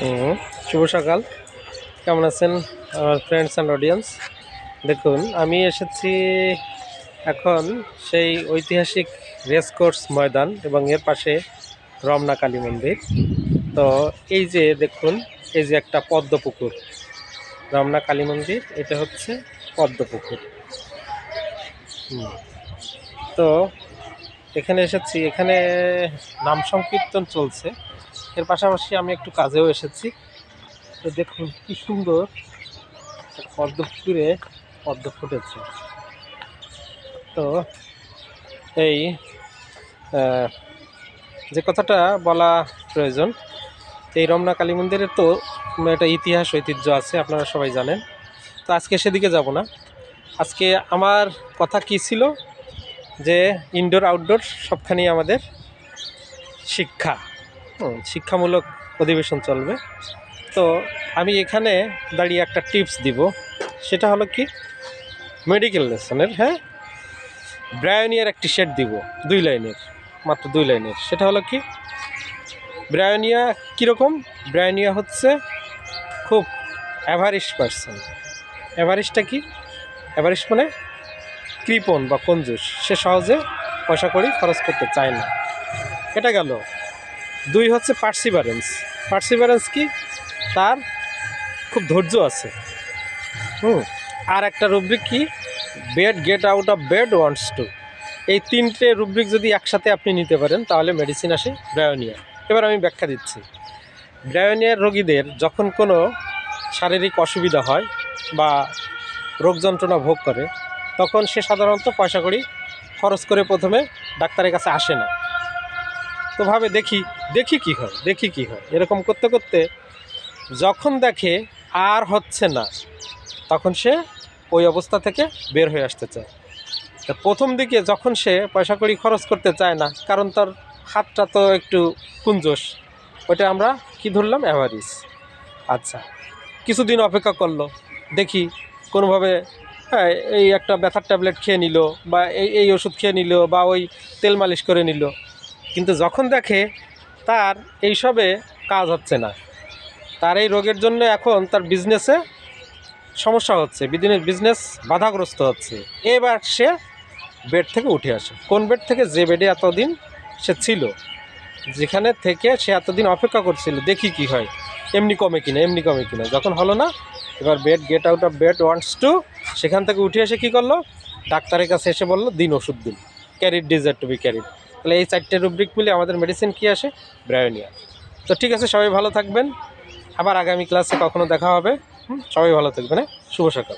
হুম, শুভ সকাল। কেমন আছেন আমার ফ্রেন্ডস অ্যান্ড অডিয়েন্স? দেখুন, আমি এসেছি এখন সেই ঐতিহাসিক রেসকোর্স ময়দান এবং এর পাশে রমনা কালী মন্দির। তো এই যে দেখুন, এই যে একটা পদ্ম পুকুর, রমনা কালী মন্দির, এটা হচ্ছে পদ্ম পুকুর। তো এখানে এসেছি, এখানে নাম সংকীর্তন চলছে, এর পাশাপাশি আমি একটু কাজেও এসেছি। তো দেখুন কি সুন্দর পদ্ম পুকুরে পদ্ম ফুটেছে। তো এই যে কথাটা বলা প্রয়োজন, এই রমনা কালী মন্দিরের তো একটা ইতিহাস ঐতিহ্য আছে, আপনারা সবাই জানেন। তো আজকে সেদিকে যাব না। আজকে আমার কথা কি ছিল, যে ইনডোর আউটডোর সবখানেই আমাদের শিক্ষা, শিক্ষামূলক অধিবেশন চলবে। তো আমি এখানে দাঁড়িয়ে একটা টিপস দিব, সেটা হলো কি, মেডিকেল লেসনের, হ্যাঁ, ব্রায়োনিয়ার একটি সেট দিব, 2 লাইনের, মাত্র 2 লাইনের। সেটা হলো কি, ব্রায়োনিয়া কীরকম? ব্রায়োনিয়া হচ্ছে খুব অ্যাভারেজ পার্সন। অ্যাভারেজটা কি? অ্যাভারেজ মানে কৃপণ বা কঞ্জুস, সে সহজে পয়সা কড়ি খরচ করতে চায় না। এটা গেল। 2 হচ্ছে পার্সিভারেন্স। পার্সিভারেন্স কি? তার খুব ধৈর্য আছে। আর একটা রুব্রিক কি? Bed get out of bed wants to. এই 3টে রুব্রিক যদি একসাথে আপনি নিতে পারেন, তাহলে মেডিসিন আসে ব্রায়োনিয়া। এবার আমি ব্যাখ্যা দিচ্ছি। ব্রায়োনিয়ার রোগীদের যখন কোনো শারীরিক অসুবিধা হয় বা রোগ যন্ত্রণা ভোগ করে, তখন সে সাধারণত পয়সা কড়ি খরচ করে প্রথমে ডাক্তারের কাছে আসে না। তো ভাবে দেখি কি হয়। এরকম করতে করতে যখন দেখে আর হচ্ছে না, তখন সে ওই অবস্থা থেকে বের হয়ে আসতে চায়। তা প্রথম দিকে যখন সে পয়সা কড়ি খরচ করতে চায় না, কারণ তার হাতটা তো একটু কুঞ্জস, ওইটা আমরা কি ধরলাম? অ্যাভারেজ। আচ্ছা, কিছুদিন অপেক্ষা করলো, দেখি কোনোভাবে, হ্যাঁ, এই একটা ব্যথার ট্যাবলেট খেয়ে নিল, বা এই ওষুধ খেয়ে নিল, বা ওই তেল মালিশ করে নিল। কিন্তু যখন দেখে তার এইসবে কাজ হচ্ছে না, তার এই রোগের জন্য এখন তার বিজনেসে সমস্যা হচ্ছে, বিজনেস বাধাগ্রস্ত হচ্ছে, এবার সে বেড থেকে উঠে আসে। কোন বেড থেকে? যে বেডে এতদিন সে ছিল, যেখানে থেকে সে এতদিন অপেক্ষা করছিল, দেখি কি হয়, এমনি কমে কিনা। যখন হলো না, এবার bed get out of bed wants to, সেখান থেকে উঠে এসে কী করলো? ডাক্তারের কাছে এসে বললো, দিন ওষুধ দিন, carried desire to be carried. তাহলে এই 4টে রুব্রিক মিলে আমাদের মেডিসিন কী আসে? ব্রায়োনিয়া। তো ঠিক আছে, সবাই ভালো থাকবেন, আবার আগামী ক্লাসে কখনো দেখা হবে। সবাই ভালো থাকবেন, হ্যাঁ, শুভ সকাল।